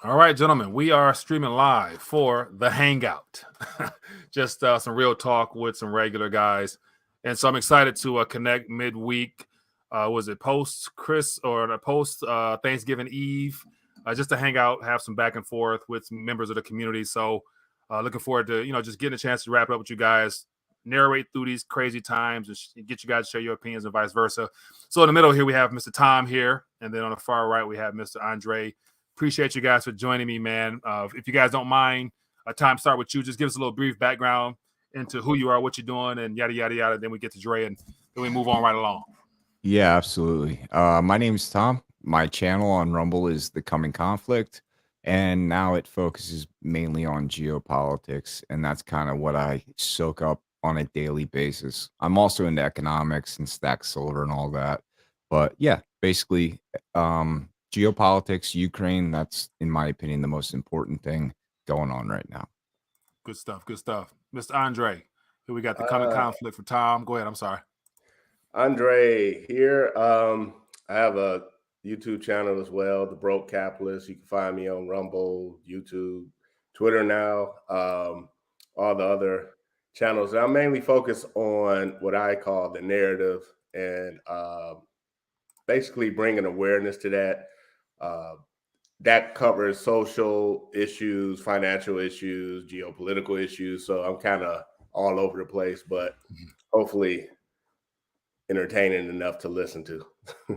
All right, gentlemen, we are streaming live for the Hangout. Just some real talk with some regular guys. And so I'm excited to connect midweek. Was it post Chris or the post Thanksgiving Eve? Just to hang out, have some back and forth with some members of the community. So looking forward to, just getting a chance to wrap it up with you guys, narrate through these crazy times and get you guys to share your opinions and vice versa. So in the middle here, we have Mr. Tom here. And then on the far right, we have Mr. Andre. Appreciate you guys for joining me, man. If you guys don't mind, time start with you. Just give us a little brief background into who you are, what you're doing, and yada yada yada. Then we get to Dre, and then we move on right along. Yeah, absolutely. My name is Tom. My channel on Rumble is The Coming Conflict, and now it focuses mainly on geopolitics, and that's kind of what I soak up on a daily basis. I'm also into economics and stack silver and all that. But yeah, basically, geopolitics, Ukraine, that's, in my opinion, the most important thing going on right now. Good stuff. Good stuff. Mr. Andre, here we got the coming Uh, conflict for Tom. Go ahead. I'm sorry. Andre here. I have a YouTube channel as well, The Broke Capitalist. You can find me on Rumble, YouTube, Twitter now, all the other channels. I'm mainly focused on what I call the narrative and basically bringing awareness to that. That covers social issues, financial issues, geopolitical issues. So I'm kind of all over the place, but hopefully entertaining enough to listen to.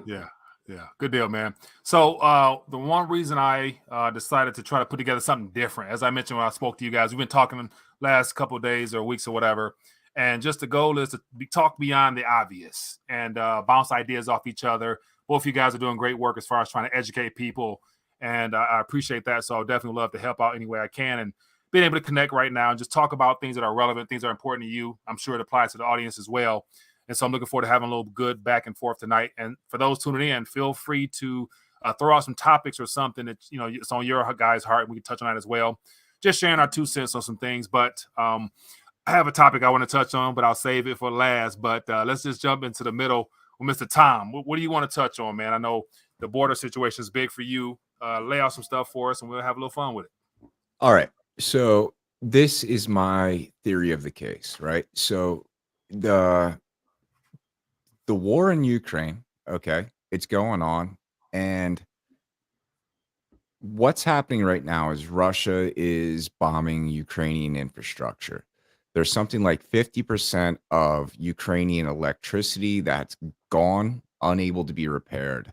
Yeah. Yeah, good deal, man. So the one reason I decided to try to put together something different, as I mentioned when I spoke to you guys, we've been talking the last couple of days or weeks or whatever, and just the goal is to talk beyond the obvious and bounce ideas off each other. Both of you guys are doing great work as far as trying to educate people, and I appreciate that. So I'll definitely love to help out any way I can, and being able to connect right now and just talk about things that are relevant, things that are important to you. I'm sure it applies to the audience as well. And so I'm looking forward to having a little good back and forth tonight. And for those tuning in, feel free to throw out some topics or something that, it's on your guys' heart. We can touch on that as well. Just sharing our 2 cents on some things. But I have a topic I want to touch on, but I'll save it for last. But let's just jump into the middle with Mr. Tom. What do you want to touch on, man? I know the border situation is big for you. Lay out some stuff for us, and we'll have a little fun with it. All right. So this is my theory of the case, right? So the war in Ukraine, okay, it's going on, and what's happening right now is Russia is bombing Ukrainian infrastructure. There's something like 50% of Ukrainian electricity that's gone, unable to be repaired.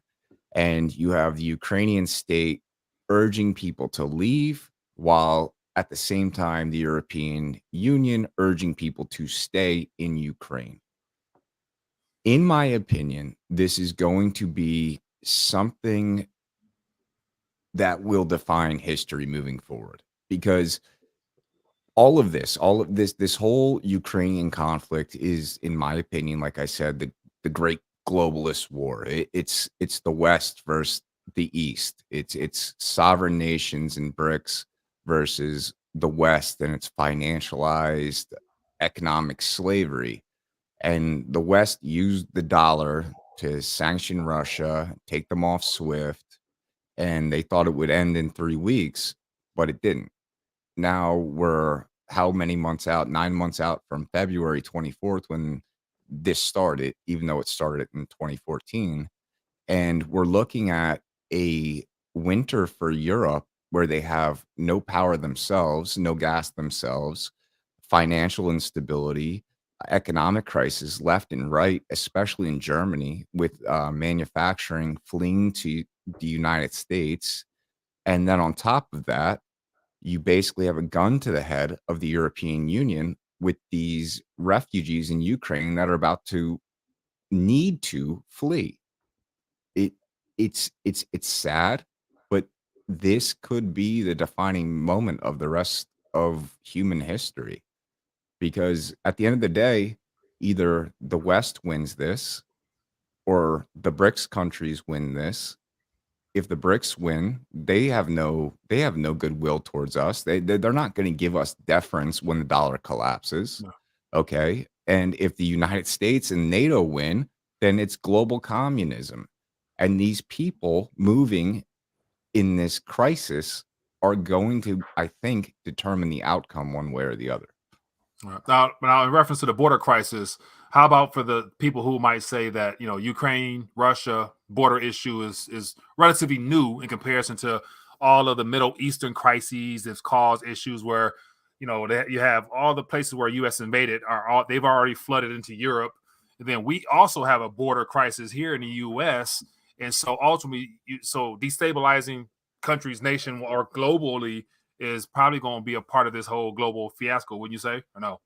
And you have the Ukrainian state urging people to leave, while at the same time, the European Union urging people to stay in Ukraine. In my opinion, this is going to be something that will define history moving forward, because all of this whole Ukrainian conflict is, in my opinion, like I said, the great globalist war. It's the West versus the East. It's sovereign nations and BRICS versus the West and its financialized economic slavery. And the West used the dollar to sanction Russia, take them off SWIFT, and they thought it would end in 3 weeks, but it didn't. Now we're how many months out? 9 months out from February 24th when this started, even though it started in 2014. And we're looking at a winter for Europe where they have no power themselves, no gas themselves, financial instability, economic crisis left and right, especially in Germany, with manufacturing fleeing to the United States. And then on top of that, you basically have a gun to the head of the European Union with these refugees in Ukraine that are about to need to flee. It it's sad, but this could be the defining moment of the rest of human history, because at the end of the day, either the West wins this or the BRICS countries win this. If the BRICS win, they have no goodwill towards us. They're not going to give us deference when the dollar collapses. No. Okay. And if the United States and NATO win, then it's global communism. And these people moving in this crisis are going to, I think, determine the outcome one way or the other. Right. Now, in reference to the border crisis, how about for the people who might say that Ukraine, Russia border issue is relatively new in comparison to all of the Middle Eastern crises that's caused issues where you have all the places where U.S. invaded they've already flooded into Europe, and then we also have a border crisis here in the U.S. And so ultimately, so destabilizing countries, nation, or globally is probably going to be a part of this whole global fiasco, wouldn't you say, or no?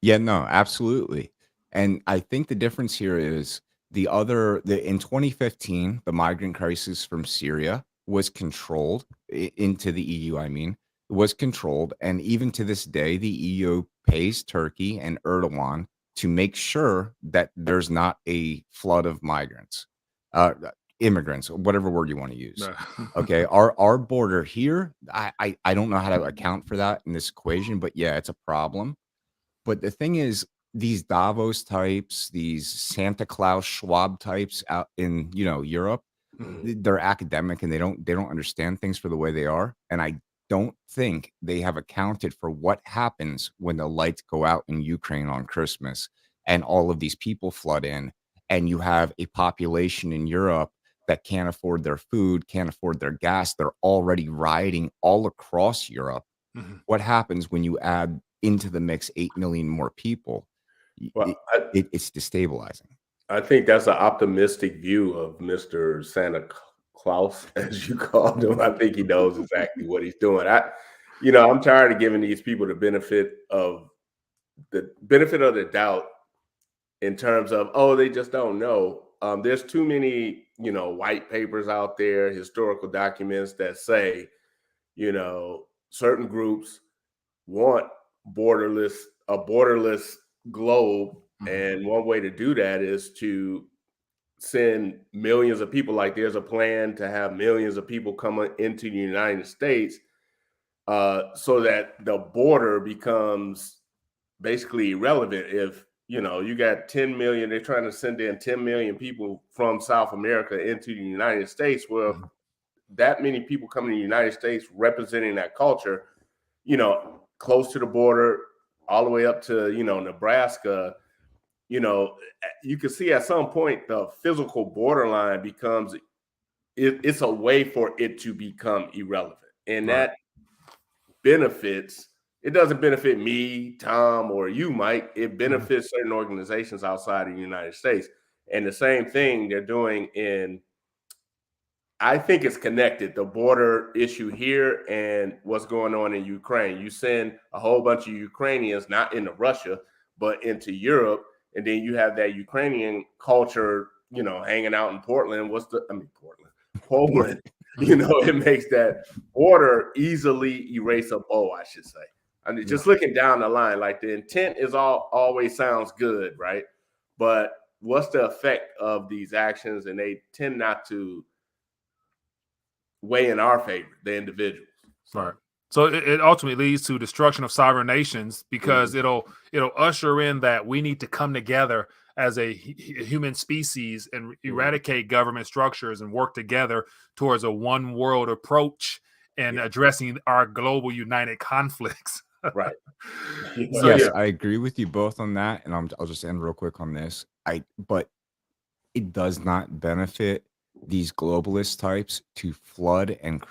Yeah, no, absolutely. And I think the difference here is in 2015, the migrant crisis from Syria was controlled into the EU, I mean, was controlled. And even to this day, the EU pays Turkey and Erdogan to make sure that there's not a flood of migrants, uh, immigrants, whatever word you want to use. Okay, our border here, I don't know how to account for that in this equation, but yeah, it's a problem. But the thing is, these Davos types, these Santa Claus Schwab types out in, Europe, they're academic and they don't understand things for the way they are. And I don't think they have accounted for what happens when the lights go out in Ukraine on Christmas and all of these people flood in, and you have a population in Europe that can't afford their food, can't afford their gas. They're already rioting all across Europe. Mhm. What happens when you add into the mix 8 million more people? Well, It's destabilizing. I think that's an optimistic view of Mr. Santa Claus, as you called him. I think he knows exactly what he's doing. I'm tired of giving these people the benefit of the doubt in terms of, oh, they just don't know. There's too many, white papers out there, historical documents that say, certain groups want a borderless globe. And one way to do that is to send millions of people. Like there's a plan to have millions of people come into the United States, so that the border becomes basically irrelevant. If you got 10 million, they're trying to send in 10 million people from South America into the United States. Well, that many people coming to the United States representing that culture, close to the border, all the way up to, Nebraska, you can see at some point the physical borderline becomes, it's a way for it to become irrelevant. And Right. that benefits, it doesn't benefit me, Tom, or you, Mike. It benefits certain organizations outside of the United States. And the same thing they're doing I think it's connected, the border issue here and what's going on in Ukraine. You send a whole bunch of Ukrainians, not into Russia, but into Europe. And then you have that Ukrainian culture, hanging out in Portland. Poland. It makes that border easily erasable, I should say. I mean, just looking down the line, like the intent is always sounds good, right? But what's the effect of these actions? And they tend not to weigh in our favor, the individuals. Right. So it ultimately leads to destruction of sovereign nations because it'll usher in that we need to come together as a human species and eradicate government structures and work together towards a one world approach and addressing our global united conflicts. Right. So, Yes, I agree with you both on that, and I'll just end real quick on this. But it does not benefit these globalist types to flood and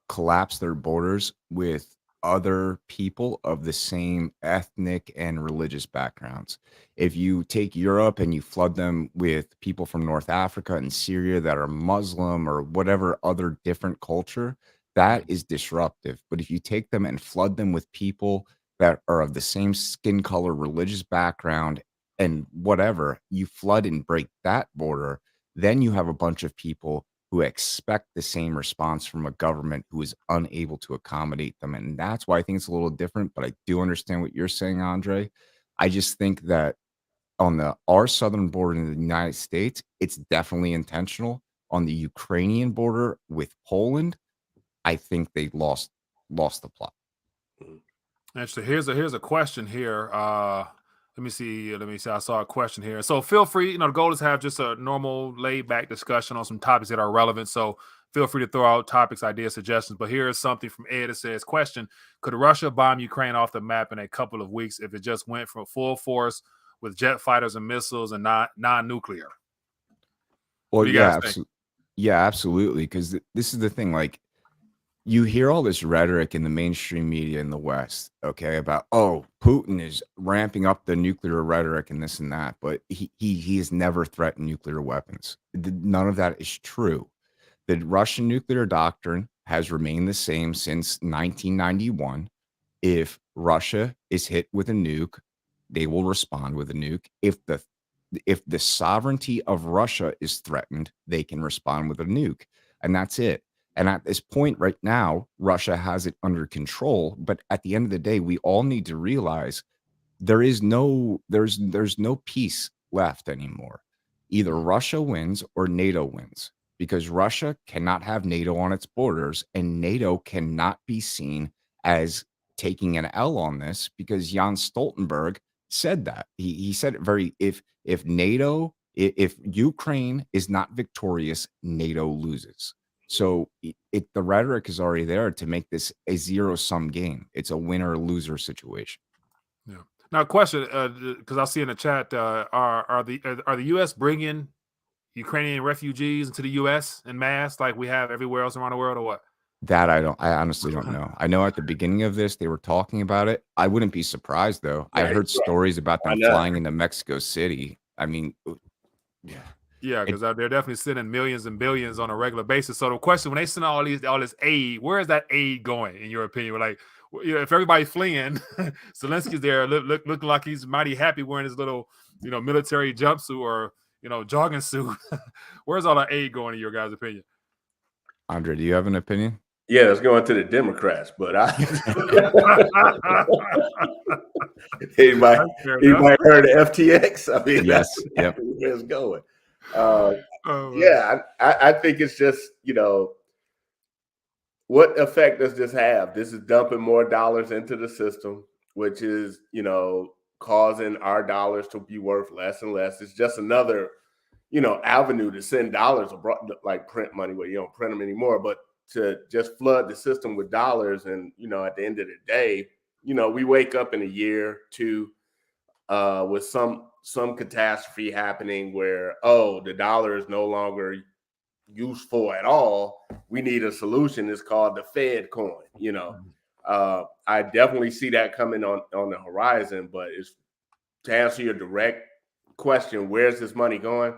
collapse their borders with other people of the same ethnic and religious backgrounds. If you take Europe and you flood them with people from North Africa and Syria that are Muslim or whatever other different culture, that is disruptive. But if you take them and flood them with people that are of the same skin color, religious background, and whatever, you flood and break that border, then you have a bunch of people who expect the same response from a government who is unable to accommodate them. And that's why I think it's a little different, but I do understand what you're saying, Andre. I just think that on our southern border in the United States, it's definitely intentional. On the Ukrainian border with Poland, I think they lost the plot. actually, here's a question here. Let me see. I saw a question here. So feel free. The goal is to have just a normal, laid back discussion on some topics that are relevant. So feel free to throw out topics, ideas, suggestions. But here is something from Ed that says, question, could Russia bomb Ukraine off the map in a couple of weeks if it just went from full force with jet fighters and missiles and non-nuclear? Well, What do you guys think? yeah, absolutely. Because this is the thing, like, you hear all this rhetoric in the mainstream media in the West, okay, about, oh, Putin is ramping up the nuclear rhetoric and this and that, but he has never threatened nuclear weapons. None of that is true. The Russian nuclear doctrine has remained the same since 1991. If Russia is hit with a nuke, they will respond with a nuke. If the sovereignty of Russia is threatened, they can respond with a nuke, and that's it. And at this point right now, Russia has it under control. But at the end of the day, we all need to realize there's no peace left anymore. Either Russia wins or NATO wins, because Russia cannot have NATO on its borders, and NATO cannot be seen as taking an L on this, because Jan Stoltenberg said that. He said it very, if Ukraine is not victorious, NATO loses. So the rhetoric is already there to make this a zero-sum game. It's a winner-loser situation. Yeah. Now, question, because I see in the chat, are the U.S. bringing Ukrainian refugees into the U.S. in mass like we have everywhere else around the world, or what? That I honestly don't know. I know at the beginning of this they were talking about it. I wouldn't be surprised though. I heard stories about them flying into Mexico City. I mean, yeah. Yeah, because they're definitely sending millions and billions on a regular basis. So the question, when they send all this aid, where is that aid going, in your opinion? Like, if everybody's fleeing, Zelensky's there looking like he's mighty happy wearing his little, military jumpsuit or, jogging suit. Where's all that aid going, in your guys' opinion? Andre, do you have an opinion? Yeah, it's going to the Democrats, but anybody heard of FTX? I mean, yes, yep. Where it's going. I think it's just, what effect does this have? This is dumping more dollars into the system, which is, causing our dollars to be worth less and less. It's just another, avenue to send dollars abroad, like print money, where you don't print them anymore, but to just flood the system with dollars. And, at the end of the day, we wake up in a year, two, with some catastrophe happening where, the dollar is no longer useful at all. We need a solution. It's called the Fed coin. I definitely see that coming on the horizon. But to answer your direct question, where's this money going?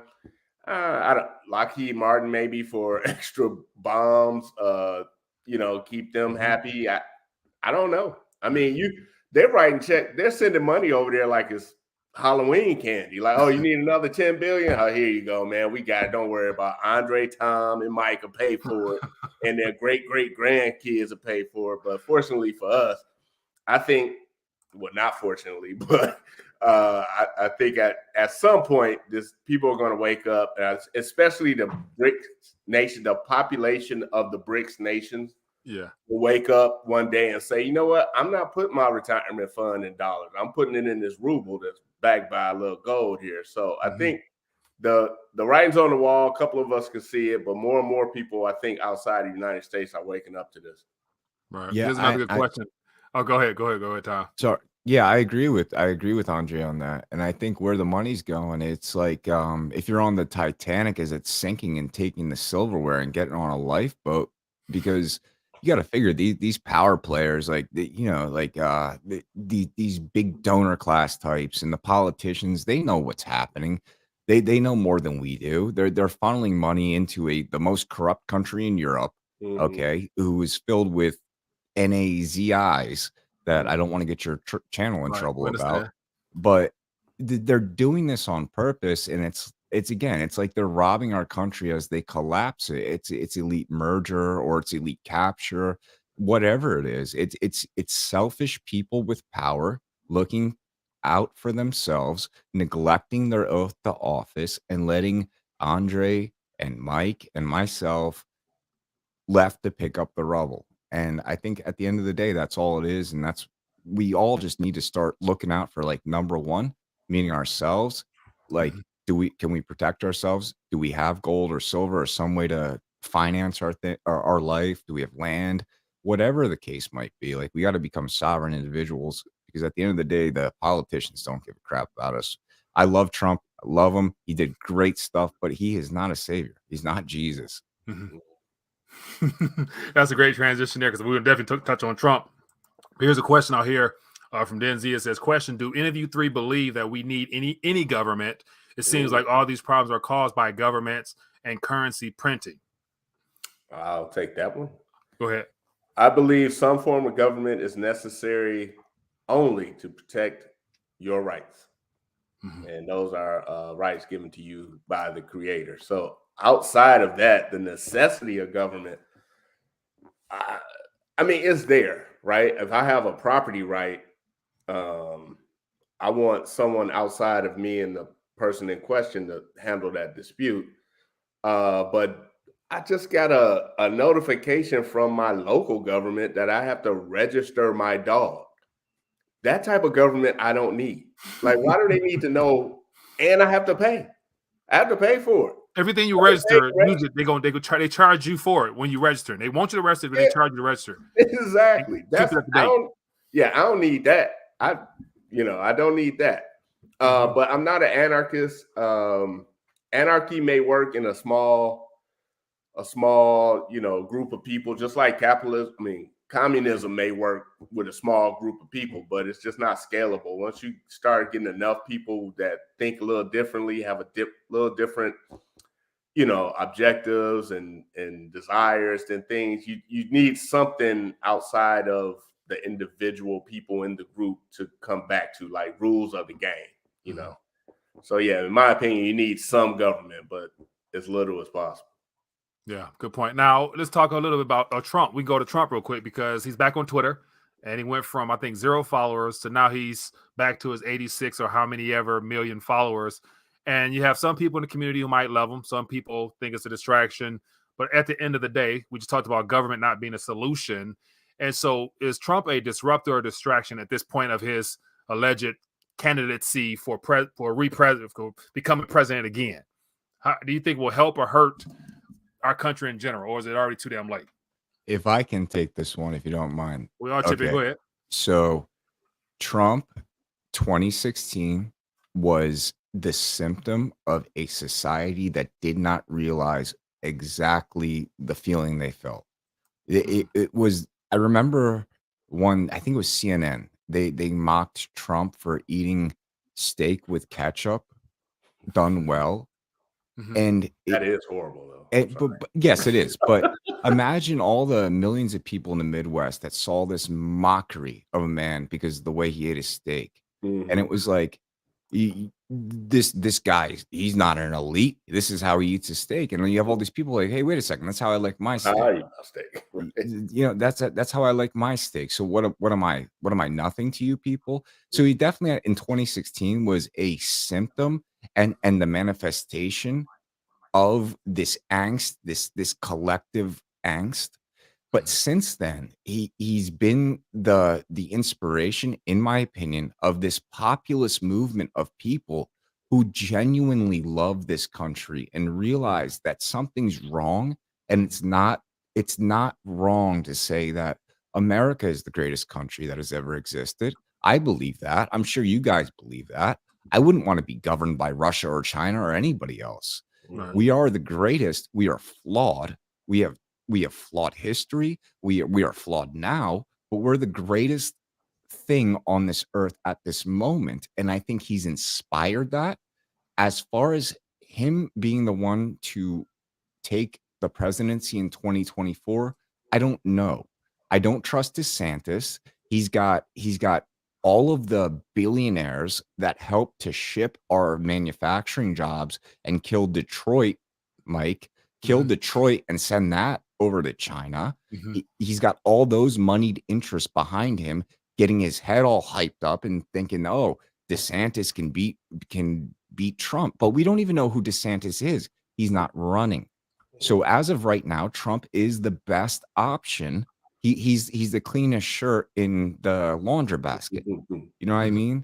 I don't, Lockheed Martin maybe for extra bombs. Keep them happy. I don't know. I mean, they're writing check. They're sending money over there like it's Halloween candy. Like, oh, you need another 10 billion? Oh, here you go, man. We got it. Don't worry about it. Andre, Tom, and Mike will pay for it, and their great grandkids will pay for it. But fortunately for us, I think, well, not fortunately, but I think at some point, people are going to wake up, especially the BRICS nation, the population of the BRICS nations. Yeah, will wake up one day and say, you know what? I'm not putting my retirement fund in dollars. I'm putting it in this ruble that's backed by a little gold here. So I think the writing's on the wall. A couple of us can see it, but more and more people, I think, outside the United States are waking up to this. Right. Yeah, here's another good question. Oh, go ahead, Tom. So yeah, I agree with Andre on that. And I think where the money's going, it's like if you're on the Titanic as it's sinking and taking the silverware and getting on a lifeboat, because you got to figure these power players, like these big donor class types and the politicians, they know what's happening. They know more than we do. They're funneling money into the most corrupt country in Europe, okay, who is filled with NAZIs that I don't want to get your channel in trouble about, but they're doing this on purpose, and it's like they're robbing our country as they collapse it. It's elite merger or it's elite capture, whatever it is. It's selfish people with power looking out for themselves, neglecting their oath to office, and letting Andre and Mike and myself left to pick up the rubble. And I think at the end of the day, that's all it is. And we all just need to start looking out for, like, number one, meaning ourselves. Like, can we protect ourselves? Do we have gold or silver or some way to finance our life? Do we have land? Whatever the case might be, like, we got to become sovereign individuals, because at the end of the day, the politicians don't give a crap about us. I love Trump. I love him. He did great stuff, but he is not a savior. He's not Jesus. Mhm. That's a great transition there, because we would definitely touch on Trump. Here's a question out here from Denzi. It says, question, do any of you three believe that we need any government? It seems like all these problems are caused by governments and currency printing. I'll take that one. Go ahead. I believe some form of government is necessary only to protect your rights. And those are rights given to you by the creator. So outside of that, the necessity of government, I mean, it's there, right? If I have a property right, I want someone outside of me and the person in question to handle that dispute. But I just got a notification from my local government that I have to register my dog. That type of government I don't need. Like, why do they need to know? And I have to pay. I have to pay for it. Everything you register, usually they charge you for it when you register. They want you to register, but they charge you to register. Exactly. I don't need that. I don't need that. But I'm not an anarchist. Anarchy may work in a small, group of people, just like capitalism. I mean, communism may work with a small group of people, but it's just not scalable. Once you start getting enough people that think a little differently, have a little different, objectives and desires and things, you need something outside of the individual people in the group to come back to, like rules of the game, So yeah, in my opinion, you need some government, but as little as possible. Yeah, good point. Now, let's talk a little bit about Trump. We go to Trump real quick, because he's back on Twitter, and he went from, I think, 0 followers to now he's back to his 86 or how many ever million followers. And you have some people in the community who might love him. Some people think it's a distraction. But at the end of the day, we just talked about government not being a solution. And so is Trump a disruptor or distraction at this point of his alleged candidacy for becoming president again? How do you think will help or hurt our country in general, or is it already too damn late? If I can take this one, if you don't mind. We are chipping. Go ahead. So Trump 2016 was the symptom of a society that did not realize exactly the feeling they felt. It was, I remember I think it was CNN. They mocked Trump for eating steak with ketchup done well. And that is horrible, though. But yes, it is. But imagine all the millions of people in the Midwest that saw this mockery of a man because of the way he ate his steak. And it was like, this guy, he's not an elite. This is how he eats his steak. And then you have all these people like, hey, wait a second, that's how I like my steak. I eat my steak. Right? That's how I like my steak. So what am I nothing to you people? So he definitely in 2016 was a symptom and the manifestation of this angst, this collective angst. But since then, he's been the inspiration, in my opinion, of this populist movement of people who genuinely love this country and realize that something's wrong. And it's not wrong to say that America is the greatest country that has ever existed. I believe that. I'm sure you guys believe that. I wouldn't want to be governed by Russia or China or anybody else. Right. We are the greatest. We are flawed. We have flawed history. We are flawed now, but we're the greatest thing on this earth at this moment. And I think he's inspired that. As far as him being the one to take the presidency in 2024, I don't know. I don't trust DeSantis. He's got all of the billionaires that helped to ship our manufacturing jobs and kill Detroit, Mike, Detroit and send that over to China. He's got all those moneyed interests behind him, getting his head all hyped up and thinking, oh, DeSantis can beat Trump. But we don't even know who DeSantis is. He's not running. So as of right now, Trump is the best option. He's the cleanest shirt in the laundry basket. You know what I mean?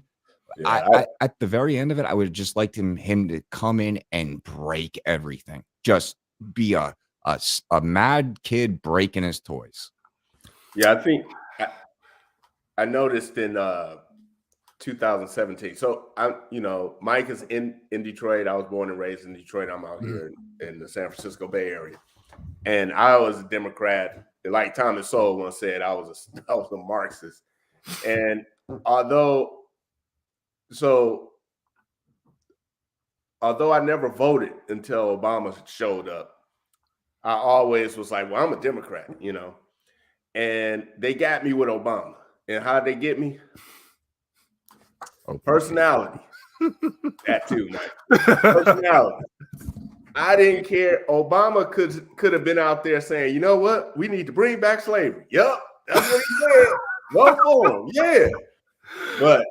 Yeah, I at the very end of it, I would just like him to come in and break everything. Just be a A mad kid breaking his toys. Yeah, I think I noticed in 2017. So Mike is in Detroit. I was born and raised in Detroit. I'm out here in the San Francisco Bay Area, and I was a Democrat. Like Thomas Sowell once said, I was a Marxist. And although I never voted until Obama showed up, I always was like, well, I'm a Democrat, and they got me with Obama. And how'd they get me? Personality. That too, Mike. Personality. I didn't care. Obama could have been out there saying, you know what? We need to bring back slavery. Yup, that's what he said. Vote for him. Yeah. But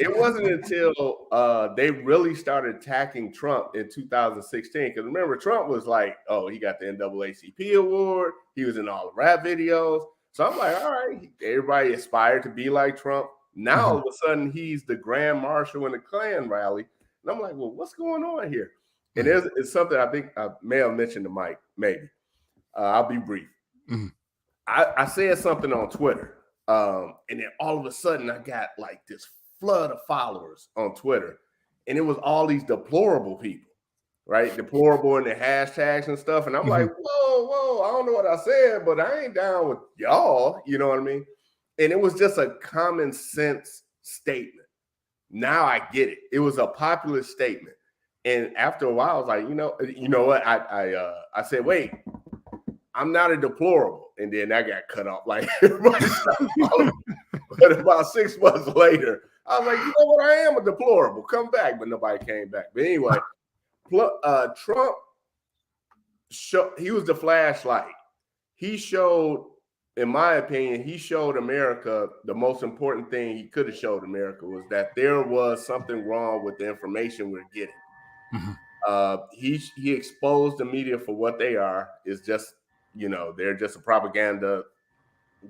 it wasn't until they really started attacking Trump in 2016. Because remember, Trump was like, oh, he got the NAACP award. He was in all the rap videos. So I'm like, all right, everybody aspired to be like Trump. Now, all of a sudden, he's the Grand Marshal in the Klan rally. And I'm like, well, what's going on here? And it's something I think I may have mentioned to Mike, maybe. I'll be brief. I said something on Twitter. And then all of a sudden, I got like this flood of followers on Twitter. And it was all these deplorable people, right? Deplorable in the hashtags and stuff. And I'm like, whoa, I don't know what I said, but I ain't down with y'all. You know what I mean? And it was just a common sense statement. Now I get it. It was a popular statement. And after a while, I was like, you know what? I said, wait, I'm not a deplorable. And then I got cut off. Like, everybody stopped following me. But about 6 months later, I was like, you know what? I am a deplorable. Come back. But nobody came back. But anyway, Trump, he was the flashlight. He showed, in my opinion, he showed America the most important thing he could have showed America was that there was something wrong with the information we're getting. He exposed the media for what they are. Is just, they're just a propaganda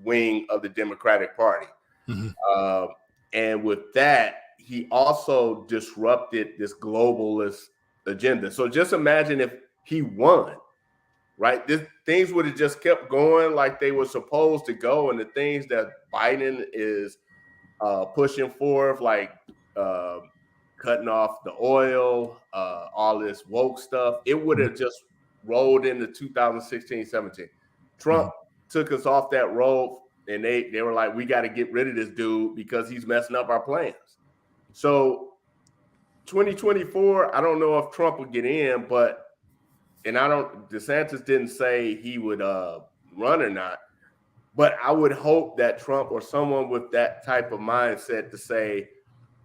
wing of the Democratic Party. And with that, he also disrupted this globalist agenda. So just imagine if he won, right? Things would have just kept going like they were supposed to go. And the things that Biden is pushing forth, like cutting off the oil, all this woke stuff, it would have just rolled into 2016-17. Trump took us off that road, and they were like, we got to get rid of this dude because he's messing up our plans. So 2024, I don't know if Trump would get in, DeSantis didn't say he would run or not, but I would hope that Trump or someone with that type of mindset to say,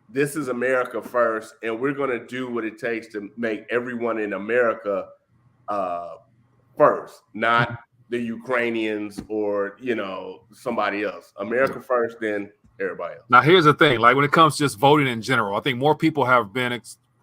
this is America first, and we're going to do what it takes to make everyone in America first, not the Ukrainians or, somebody else. America first, then everybody else. Now, here's the thing. Like when it comes to just voting in general, I think more people have been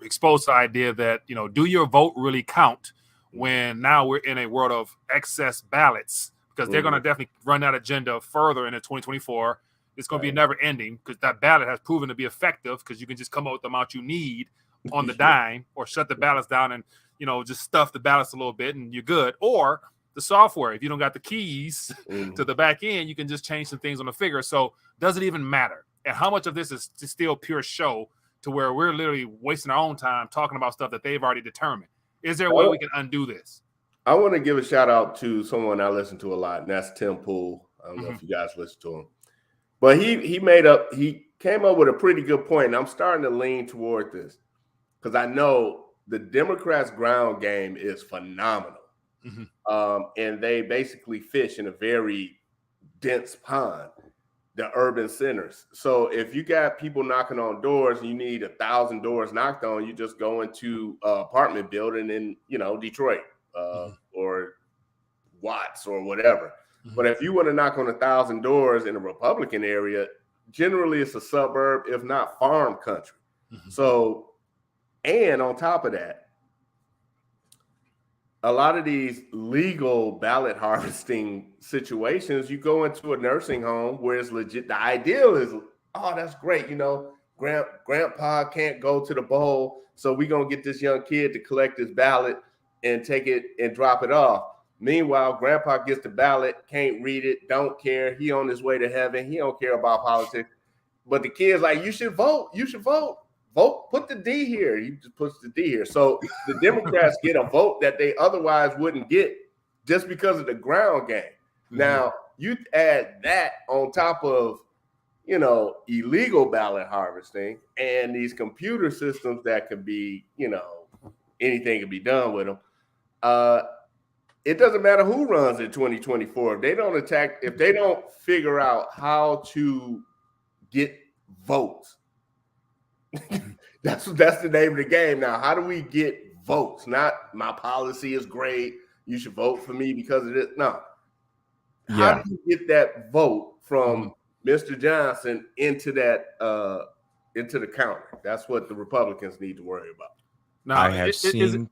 exposed to the idea that, do your vote really count when now we're in a world of excess ballots? Because they're going to definitely run that agenda further into 2024. It's going to be never ending because that ballot has proven to be effective because you can just come up with the amount you need on the dime or shut the ballots down and, just stuff the ballots a little bit and you're good. Or the software, if you don't got the keys to the back end, you can just change some things on the figure. So does it even matter? And how much of this is still pure show to where we're literally wasting our own time talking about stuff that they've already determined? Is there a way we can undo this? I want to give a shout out to someone I listen to a lot, and that's Tim Pool. I don't know if you guys listen to him. But he came up with a pretty good point, and I'm starting to lean toward this because I know the Democrats' ground game is phenomenal. And they basically fish in a very dense pond, the urban centers. So if you got people knocking on doors and you need 1,000 doors knocked on, you just go into an apartment building in, Detroit or Watts or whatever. But if you want to knock on 1,000 doors in a Republican area, generally it's a suburb, if not farm country. So, and on top of that, a lot of these legal ballot harvesting situations, you go into a nursing home where it's legit. The ideal is, oh, that's great. Grandpa can't go to the bowl, so we're going to get this young kid to collect his ballot and take it and drop it off. Meanwhile, grandpa gets the ballot, can't read it, don't care. He on his way to heaven. He don't care about politics. But the kid's like, you should vote. You should vote. Vote. Put the D here. He just puts the D here. So the Democrats get a vote that they otherwise wouldn't get just because of the ground game. Mm-hmm. Now, you add that on top of, illegal ballot harvesting and these computer systems that could be, anything can be done with them. It doesn't matter who runs in 2024. If they don't figure out how to get votes, that's the name of the game. Now, how do we get votes? Not my policy is great, you should vote for me because of this. No. How do you get that vote from Mr. Johnson into the counter? That's what the Republicans need to worry about. Now, is it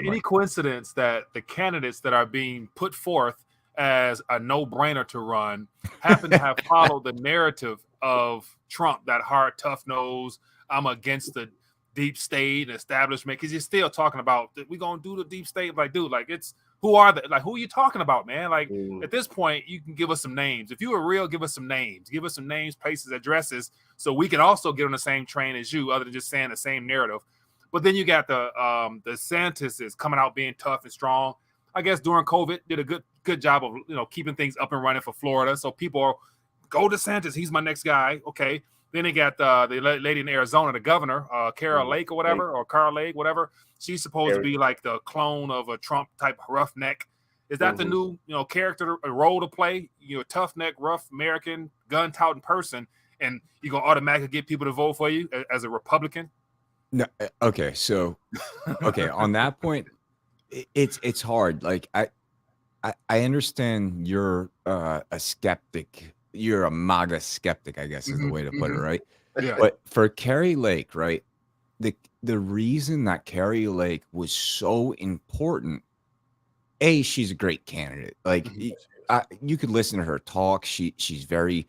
any coincidence that the candidates that are being put forth as a no-brainer to run happen to have followed the narrative of Trump, that hard, tough nose, I'm against the deep state establishment? Because you're still talking about we're gonna do the deep state. Like, dude, like, it's who are who are you talking about, man? Like, at this point, you can give us some names. If you were real, give us some names. Give us some names, places, addresses, so we can also get on the same train as you, other than just saying the same narrative. But then you got the DeSantis is coming out being tough and strong. I guess during COVID did a good job of keeping things up and running for Florida. So people are, go DeSantis, he's my next guy. Okay. Then they got the lady in Arizona, the governor, Kerry Lake or whatever, or Kerry Lake, whatever. She's supposed to be like the clone of a Trump type roughneck. Is that the new character role to play? You're a tough neck, rough American, gun touting person, and you're gonna automatically get people to vote for you as a Republican? No, okay, so on that point, it's hard. Like I understand you're a skeptic. You're a MAGA skeptic, I guess is the way to put it, right? Yeah. But for Kerry Lake, right? The reason that Kerry Lake was so important, she's a great candidate. Like you could listen to her talk. She's very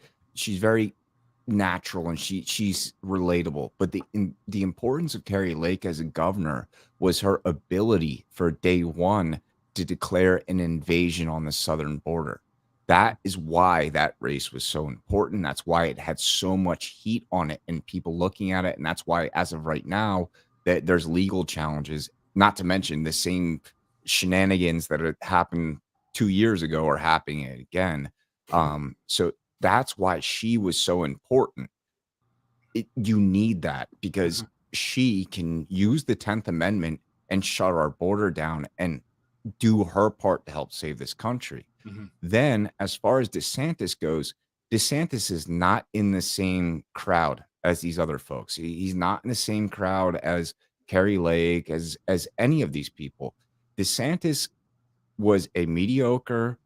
natural and she's relatable. But the importance of Kerry Lake as a governor was her ability for day one to declare an invasion on the southern border. That is why that race was so important. That's why it had so much heat on it and people looking at it. And that's why, as of right now, that there's legal challenges, not to mention the same shenanigans that had happened 2 years ago are happening again. So that's why she was so important. You need that because she can use the 10th Amendment and shut our border down and do her part to help save this country. Then, as far as DeSantis goes, DeSantis is not in the same crowd as these other folks. He's not in the same crowd as Kerry Lake, as any of these people. DeSantis was a mediocre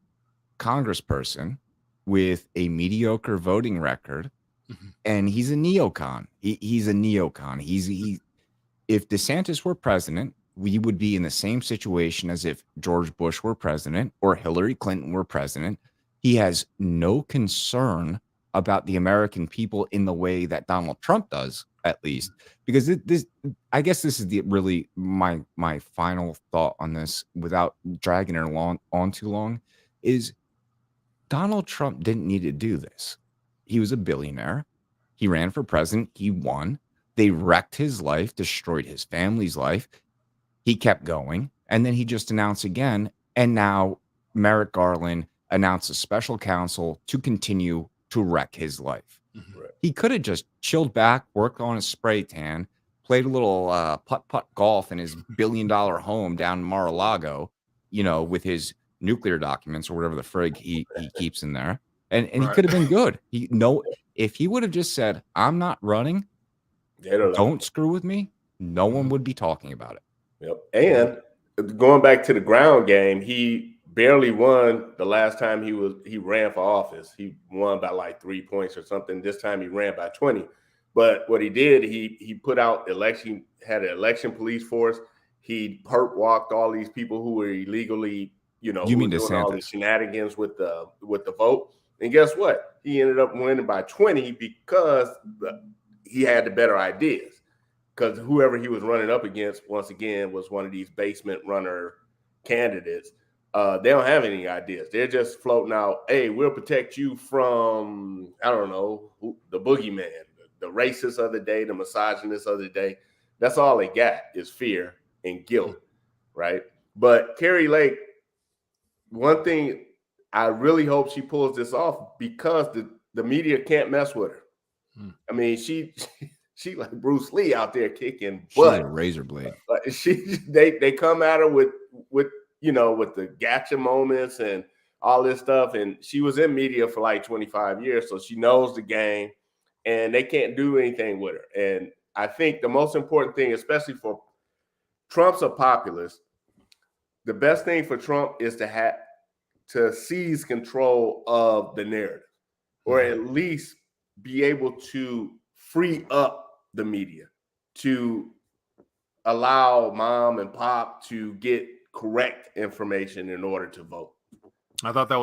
congressperson with a mediocre voting record, and he's a neocon. He's a neocon. If DeSantis were president, we would be in the same situation as if George Bush were president or Hillary Clinton were president. He has no concern about the American people in the way that Donald Trump does, at least. Because I guess this is really my final thought on this, without dragging it on too long, is Donald Trump didn't need to do this. He was a billionaire. He ran for president. He won. They wrecked his life, destroyed his family's life. He kept going, and then he just announced again, and now Merrick Garland announced a special counsel to continue to wreck his life. Right. He could have just chilled back, worked on his spray tan, played a little putt-putt golf in his billion-dollar home down in Mar-a-Lago, with his nuclear documents or whatever the frig he keeps in there, and he could have been good. If he would have just said, "I'm not running, don't screw with me," no one would be talking about it. Yep. And going back to the ground game, he barely won the last time he ran for office. He won by like 3 points or something. This time he ran by 20. But what he did, he put out had an election police force. He perp walked all these people who were illegally, you who mean were doing all these DeSantis? shenanigans with the vote. And guess what? He ended up winning by 20 because he had the better ideas. Because whoever he was running up against, once again, was one of these basement runner candidates They don't have any ideas. They're just floating out, hey, we'll protect you from, I don't know, the boogeyman, the racist of the day, the misogynist of the day. That's all they got is fear and guilt, right? But Kerry Lake, one thing I really hope she pulls this off because the media can't mess with her. I mean, she like Bruce Lee out there kicking She's butt. a razor blade. They come at her with with the gotcha moments and all this stuff. And she was in media for like 25 years, so she knows the game, and they can't do anything with her. And I think the most important thing, especially for Trump's a populist, the best thing for Trump is to seize control of the narrative, or at least be able to free up the media to allow mom and pop to get correct information in order to vote. I thought that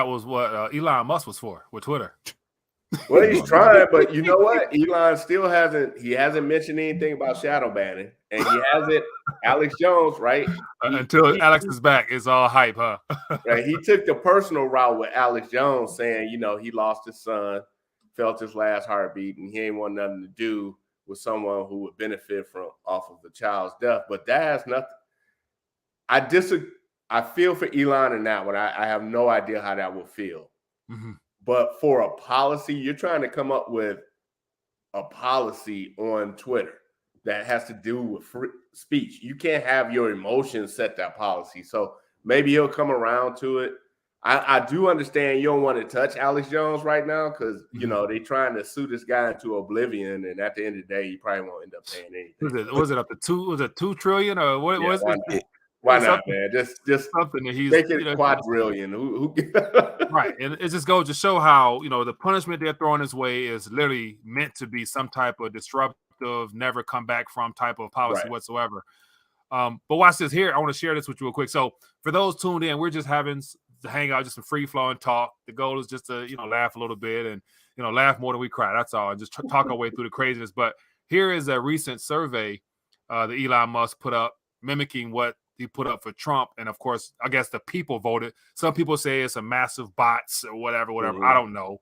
was what Elon Musk was for with Twitter. Well, he's trying, but you know what? Elon still hasn't mentioned anything about shadow banning, and he hasn't. Alex Jones, right? Until Alex is back, it's all hype, huh? Right. He took the personal route with Alex Jones, saying, he lost his son, felt his last heartbeat, and he ain't want nothing to do with someone who would benefit off of the child's death. But that has nothing. I disagree. I feel for Elon in that one. I have no idea how that will feel. Mm-hmm. But for a policy, you're trying to come up with a policy on Twitter that has to do with free speech. You can't have your emotions set that policy. So maybe he'll come around to it. I do understand you don't want to touch Alex Jones right now because, they're trying to sue this guy into oblivion. And at the end of the day, you probably won't end up paying anything. Was it up to $2 trillion or what was it? Why not, man? Just something that he's make it quadrillion. Who right. And it just goes to show how, the punishment they're throwing his way is literally meant to be some type of disruptive, never come back from type of policy whatsoever. But watch this here. I want to share this with you real quick. So for those tuned in, we're just having the hangout, just some free flowing talk. The goal is just to, laugh a little bit and, laugh more than we cry. That's all. And just talk our way through the craziness. But here is a recent survey that Elon Musk put up mimicking what he put up for Trump. And of course, I guess the people voted. Some people say it's a massive bots or whatever. Mm-hmm. I don't know.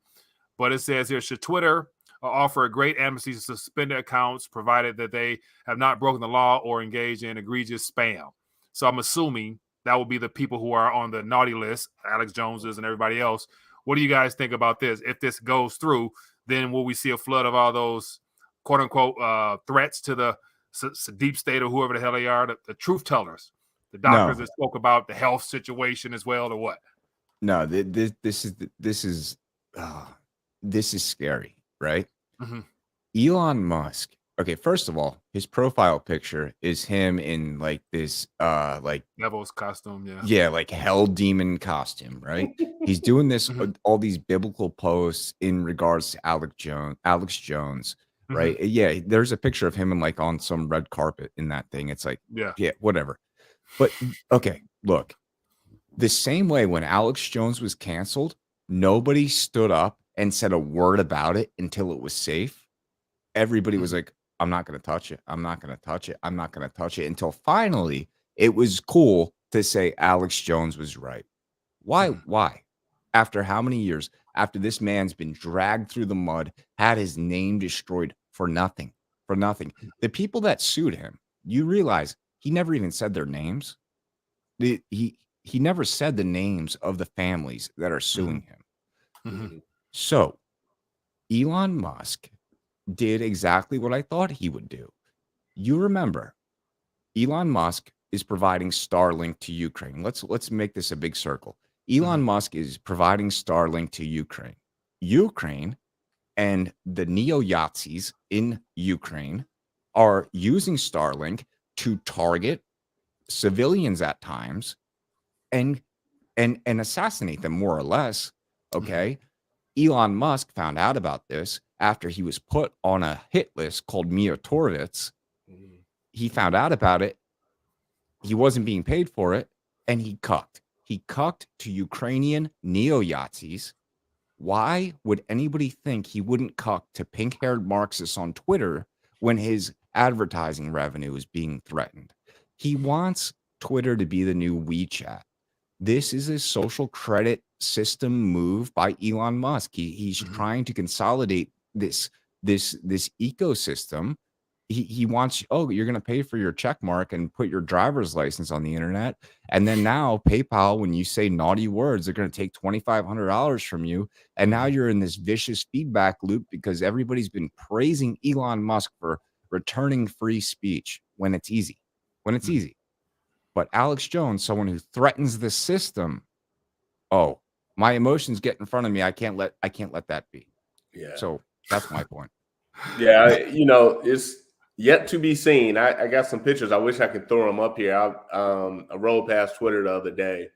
But it says here, should Twitter offer a great amnesty to suspended accounts provided that they have not broken the law or engaged in egregious spam? So I'm assuming that will be the people who are on the naughty list, Alex Joneses and everybody else. What do you guys think about this? If this goes through, then will we see a flood of all those quote unquote threats to the deep state or whoever the hell they are, the truth tellers, the doctors that spoke about the health situation as well, or what? No, this is scary, right? Mm-hmm. Elon Musk. Okay, first of all, his profile picture is him in like this Devil's costume, like hell demon costume, right? He's doing this all these biblical posts in regards to Alex Jones, right? Yeah, there's a picture of him in like on some red carpet in that thing. It's like yeah, whatever. But okay, look, the same way when Alex Jones was canceled, nobody stood up and said a word about it until it was safe. Everybody was like, I'm not going to touch it. I'm not going to touch it. I'm not going to touch it until finally it was cool to say Alex Jones was right. Why? Why? After how many years? After this man's been dragged through the mud, had his name destroyed for nothing, The people that sued him, you realize he never even said their names. He never said the names of the families that are suing him. So Elon Musk did exactly what I thought he would do. You remember, Elon Musk is providing Starlink to Ukraine. Let's make this a big circle. Elon Musk is providing Starlink to Ukraine. Ukraine and the neo-Yazis in Ukraine are using Starlink to target civilians at times and assassinate them more or less. Okay. Elon Musk found out about this after he was put on a hit list called Mia Torvitz. He found out about it. He wasn't being paid for it, and he cucked. He cucked to Ukrainian neo-Yazis. Why would anybody think he wouldn't cuck to pink-haired Marxists on Twitter when his advertising revenue is being threatened? He wants Twitter to be the new WeChat. This is a social credit system move by Elon Musk. He's trying to consolidate this ecosystem. He wants, oh, you're going to pay for your check mark and put your driver's license on the internet. And then now PayPal, when you say naughty words, they're going to take $2,500 from you. And now you're in this vicious feedback loop because everybody's been praising Elon Musk for returning free speech when it's easy. But Alex Jones, someone who threatens the system, oh, my emotions get in front of me. I can't let that be. Yeah. So that's my point. Yeah, it's yet to be seen. I got some pictures. I wish I could throw them up here. I rolled past Twitter the other day,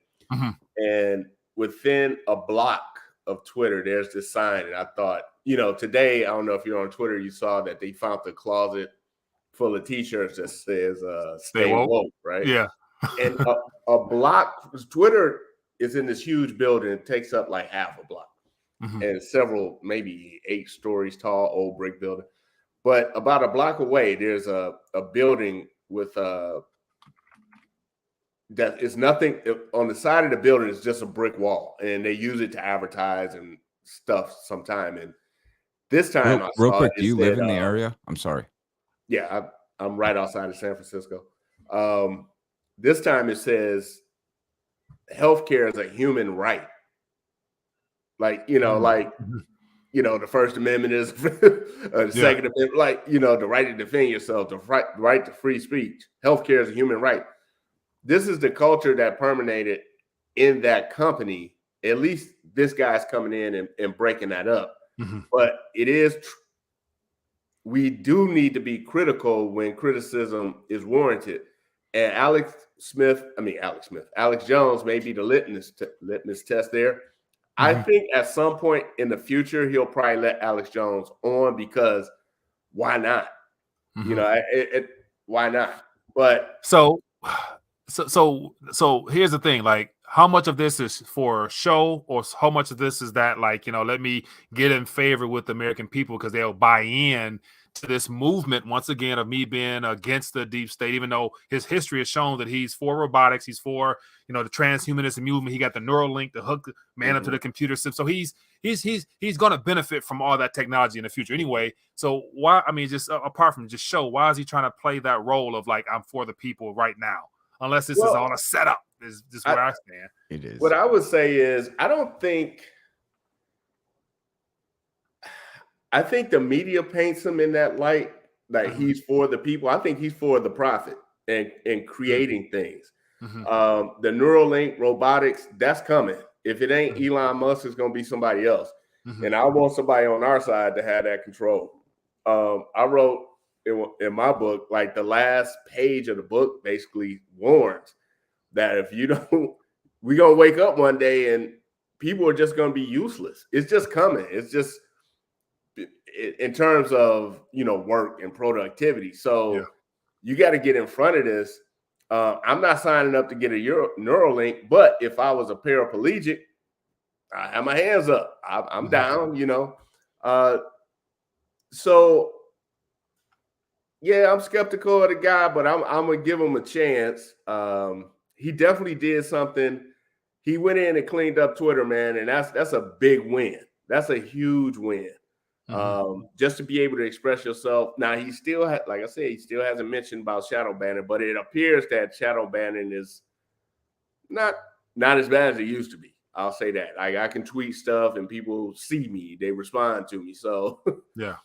and within a block of Twitter, there's this sign, and I thought, today, I don't know if you're on Twitter, you saw that they found the closet full of T-shirts that says "Stay woke," right? Yeah. And a block, Twitter is in this huge building. It takes up like half a block, and several, maybe 8 stories tall, old brick building. But about a block away, there's a building with that is nothing on the side of the building. Is just a brick wall, and they use it to advertise and stuff sometime. And this time, real quick, do you live in the area? I'm sorry. Yeah, I'm right outside of San Francisco. This time it says healthcare is a human right. Like, the First Amendment is the Second Amendment, like, the right to defend yourself, the right to free speech. Healthcare is a human right. This is the culture that permeated in that company. At least this guy's coming in and breaking that up. But it is we do need to be critical when criticism is warranted. And Alex Jones may be the litmus test there. I think at some point in the future, he'll probably let Alex Jones on because why not? Why not? But so here's the thing, like, how much of this is for show, or how much of this is that, like, let me get in favor with the American people because they'll buy in to this movement once again of me being against the deep state, even though his history has shown that he's for robotics, he's for the transhumanism movement, he got the Neuralink to hook man up to the computer system, so he's going to benefit from all that technology in the future anyway. So why, just apart from just show, why is he trying to play that role of like, I'm for the people right now, unless this is all a setup? Is just where I stand. It is. What I would say is I think the media paints him in that light, like he's for the people. I think he's for the profit and creating things. The Neuralink robotics, that's coming. If it ain't Elon Musk, it's going to be somebody else. And I want somebody on our side to have that control. I wrote in my book, like the last page of the book basically warns that if you don't, we're going to wake up one day and people are just going to be useless. It's just coming. It's just in terms of, work and productivity. So you got to get in front of this. I'm not signing up to get a Neuralink, but if I was a paraplegic, I have my hands up. I'm down, So, yeah, I'm skeptical of the guy, but I'm going to give him a chance. He definitely did something. He went in and cleaned up Twitter, man, and that's a big win. That's a huge win. Just to be able to express yourself. Now, he still like I said, he still hasn't mentioned about shadow banning, but it appears that shadow banning is not as bad as it used to be. I'll say that. Like, I can tweet stuff and people see me, they respond to me. So yeah.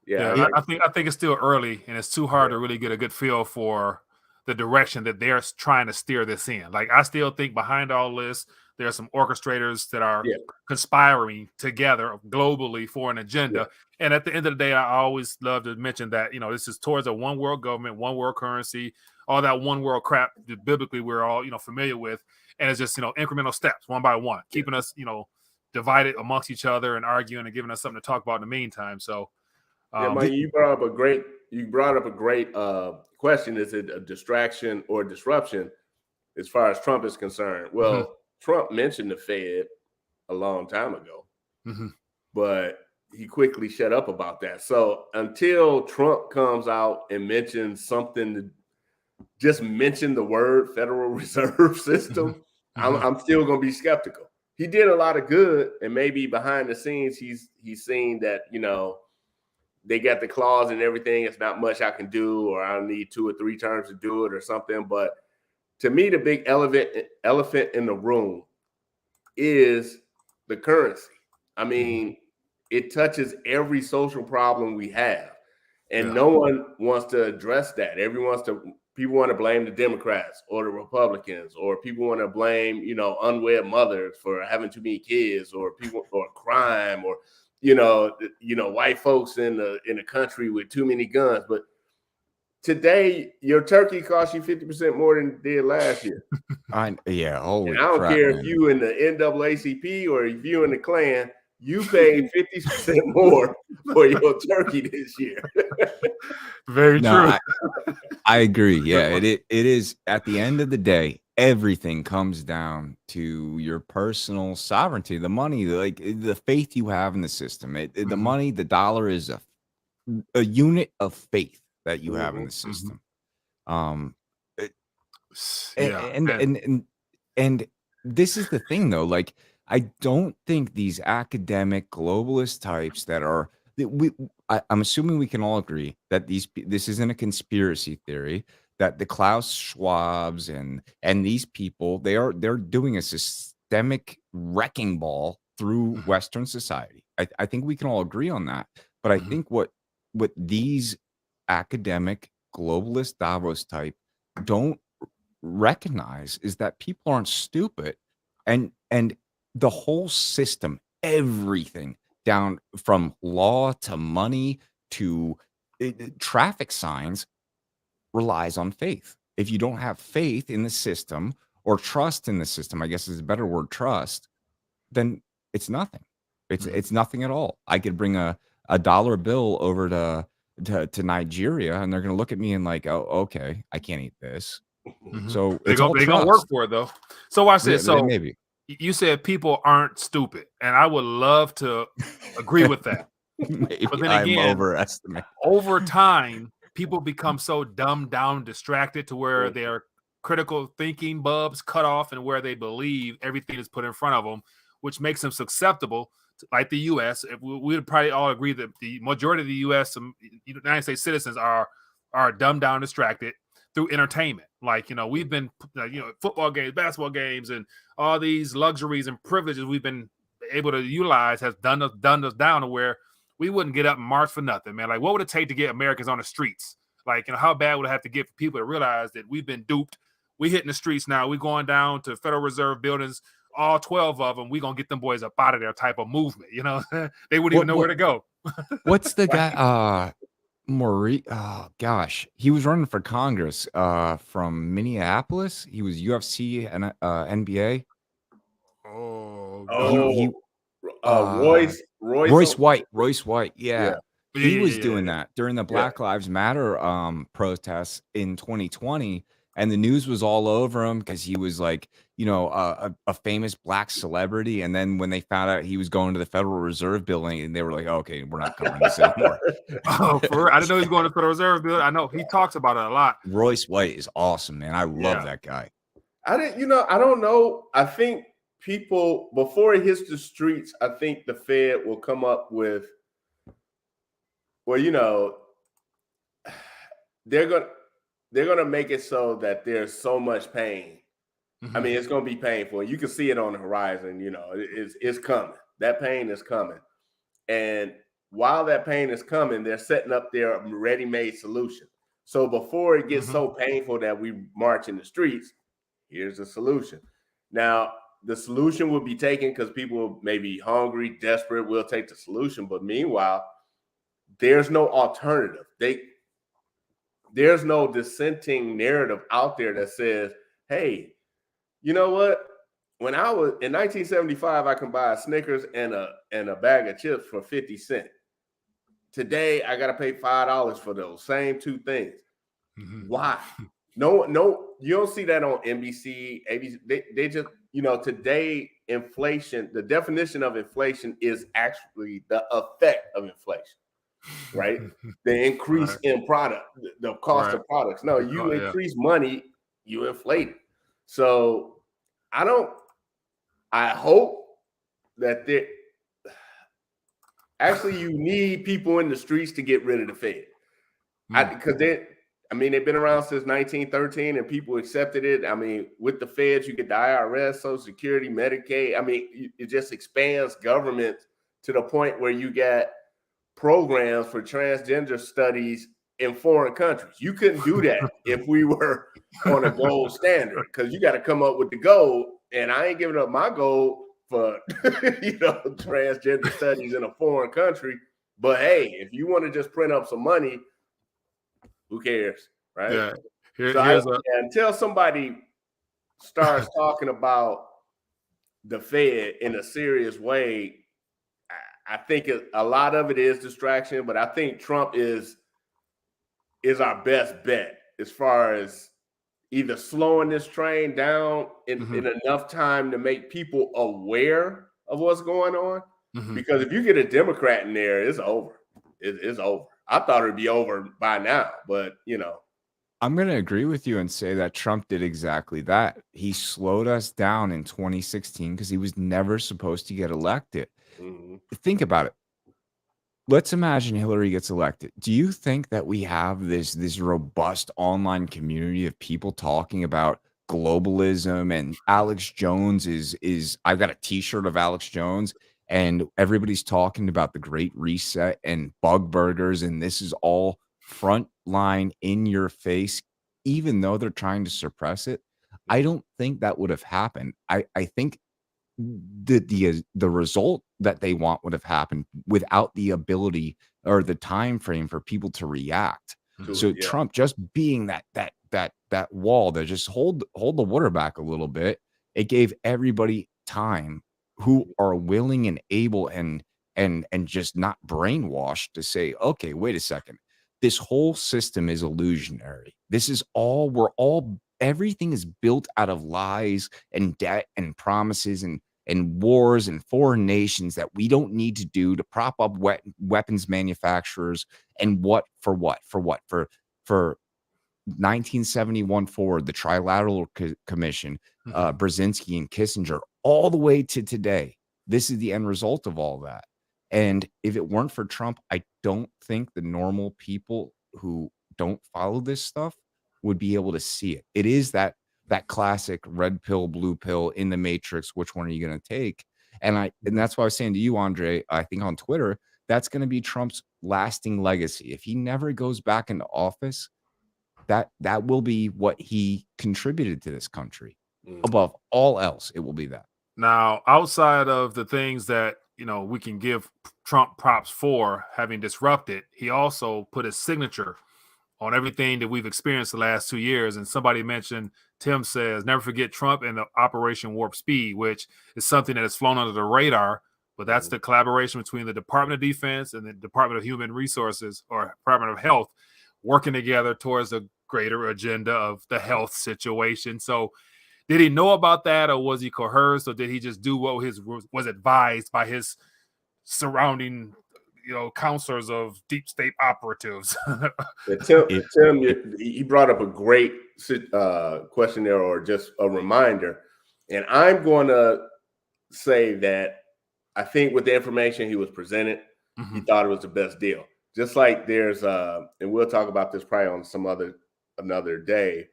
Like, I think it's still early, and it's too hard to really get a good feel for the direction that they're trying to steer this in. Like, I still think behind all this, there are some orchestrators that are conspiring together globally for an agenda. And at the end of the day, I always love to mention that, this is towards a one world government, one world currency, all that one world crap that biblically we're all, familiar with. And it's just, incremental steps, one by one, keeping us, divided amongst each other and arguing and giving us something to talk about in the meantime. So, Mike, you brought up a great question. Is it a distraction or disruption as far as Trump is concerned? Well, Trump mentioned the Fed a long time ago, but he quickly shut up about that. So until Trump comes out and mentions something, just mention the word Federal Reserve System, I'm still going to be skeptical. He did a lot of good, and maybe behind the scenes, he's seen that, you know, they got the clause and everything. It's not much I can do, or I'll need 2 or 3 terms to do it or something. But to me, the big elephant in the room is the currency. I mean, it touches every social problem we have, and no one wants to address that. People want to blame the Democrats or the Republicans, or people want to blame, you know, unwed mothers for having too many kids, or people, or crime, or you know, white folks in the country with too many guns. But today, your turkey costs you 50% more than it did last year. Holy and I don't crap, care man. if you in the NAACP or if you in the Klan, you paid 50% more for your turkey this year. Very true. I agree. Yeah, it is. At the end of the day, everything comes down to your personal sovereignty, the money, like the faith you have in the system. The money, the dollar is a unit of faith that you have in the system. And this is the thing, though. Like, I don't think these academic globalist types that are I'm assuming we can all agree that this isn't a conspiracy theory, that the Klaus Schwabs and these people, they're doing a systemic wrecking ball through Western society. I think we can all agree on that. But I think what these academic globalist Davos type don't recognize is that people aren't stupid, and the whole system, everything down from law to money to traffic signs, relies on faith. If you don't have faith in the system, or trust in the system, I guess is a better word, trust, then it's nothing. It's nothing at all. I could bring a dollar bill over to Nigeria, and they're going to look at me and like, oh, okay, I can't eat this. So they're gonna work for it, though. So watch this. So maybe you said people aren't stupid, and I would love to agree with that. Maybe but then I'm again, overestimating. Over time, people become so dumbed down, distracted to where their critical thinking bulbs cut off, and where they believe everything is put in front of them, which makes them susceptible to, like the U.S. We would probably all agree that the majority of the U.S. United States citizens are dumbed down, distracted through entertainment. Like, you know, we've been, football games, basketball games, and all these luxuries and privileges we've been able to utilize has done us down to where we wouldn't get up and march for nothing, man. Like, what would it take to get Americans on the streets? Like, you know, how bad would it have to get for people to realize that we've been duped? We hitting the streets now. We going down to Federal Reserve buildings, all 12 of them. We gonna get them boys up out of there type of movement. You know, they wouldn't even know where to go. What's the guy? Oh gosh, he was running for Congress from Minneapolis. He was UFC and NBA. Royce White. Yeah. He was doing that during the Black Lives Matter protests in 2020, and the news was all over him because he was like, you know, a famous black celebrity. And then when they found out he was going to the Federal Reserve building, and they were like, okay, we're not covering this anymore. I didn't know he was going to the Federal Reserve building. I know he talks about it a lot. Royce White is awesome, man. I love that guy. I don't know. I think people, before it hits the streets, I think the Fed will come up with, well, you know, they're gonna make it so that there's so much pain. I mean, it's gonna be painful. You can see it on the horizon. You know, it's coming. That pain is coming, and while that pain is coming, they're setting up their ready-made solution. So before it gets so painful that we march in the streets, here's the solution. Now, the solution will be taken because people may be hungry, desperate. We'll take the solution, but meanwhile, there's no alternative. There's no dissenting narrative out there that says, hey, you know what? When I was in 1975, I can buy a Snickers and a bag of chips for 50 cents. Today, I got to pay $5 for those same two things. Why? No, you don't see that on NBC, ABC. They just, you know, today, inflation, the definition of inflation is actually the effect of inflation, right? The increase in product, the cost of products. No, you increase money, you inflate it. So I hope that actually you need people in the streets to get rid of the Fed. Because they've been around since 1913 and people accepted it. I mean, with the Feds, you get the IRS, Social Security, Medicaid. I mean, it just expands government to the point where you got programs for transgender studies in foreign countries. You couldn't do that if we were on a gold standard, because you got to come up with the gold. And I ain't giving up my gold for, transgender studies in a foreign country. But hey, if you want to just print up some money, who cares, right? Yeah. Until somebody starts talking about the Fed in a serious way, I think a lot of it is distraction, but I think Trump is our best bet as far as either slowing this train down in enough time to make people aware of what's going on. Because if you get a Democrat in there, it's over. It's over. I thought it'd be over by now, but I'm going to agree with you and say that Trump did exactly that. He slowed us down in 2016 because he was never supposed to get elected. Think about it. Let's imagine Hillary gets elected. Do you think that we have this robust online community of people talking about globalism, and Alex Jones is I've got a t-shirt of Alex Jones, and everybody's talking about the Great Reset and bug burgers, and this is all front line in your face, even though they're trying to suppress it? I don't think that would have happened. I think the result that they want would have happened without the ability or the time frame for people to react. So Trump just being that wall that just hold the water back a little bit, it gave everybody time who are willing and able and just not brainwashed to say, okay, wait a second, this whole system is illusionary. This is everything is built out of lies and debt and promises and wars and foreign nations that we don't need to do to prop up weapons manufacturers. And for 1971 forward, the Trilateral Commission, Brzezinski and Kissinger, all the way to today. This is the end result of all that. And if it weren't for Trump, I don't think the normal people who don't follow this stuff would be able to see it. It is that classic red pill, blue pill in the matrix. Which one are you going to take? And that's why I was saying to you, Andre, I think on Twitter, that's going to be Trump's lasting legacy. If he never goes back into office, that will be what he contributed to this country. Above all else, it will be that. Now, outside of the things that we can give Trump props for having disrupted, he also put his signature on everything that we've experienced the last 2 years. And somebody mentioned, Tim says, never forget Trump and the Operation Warp Speed, which is something that has flown under the radar, but that's the collaboration between the Department of Defense and the Department of Human Resources, or Department of Health, working together towards the greater agenda of the health situation. So did he know about that, or was he coerced, or did he just do what was advised by his surrounding counselors of deep state operatives? Tim, you brought up a great question there, or just a reminder. And I'm going to say that I think with the information he was presented, he thought it was the best deal. Just like there's, and we'll talk about this probably on another day,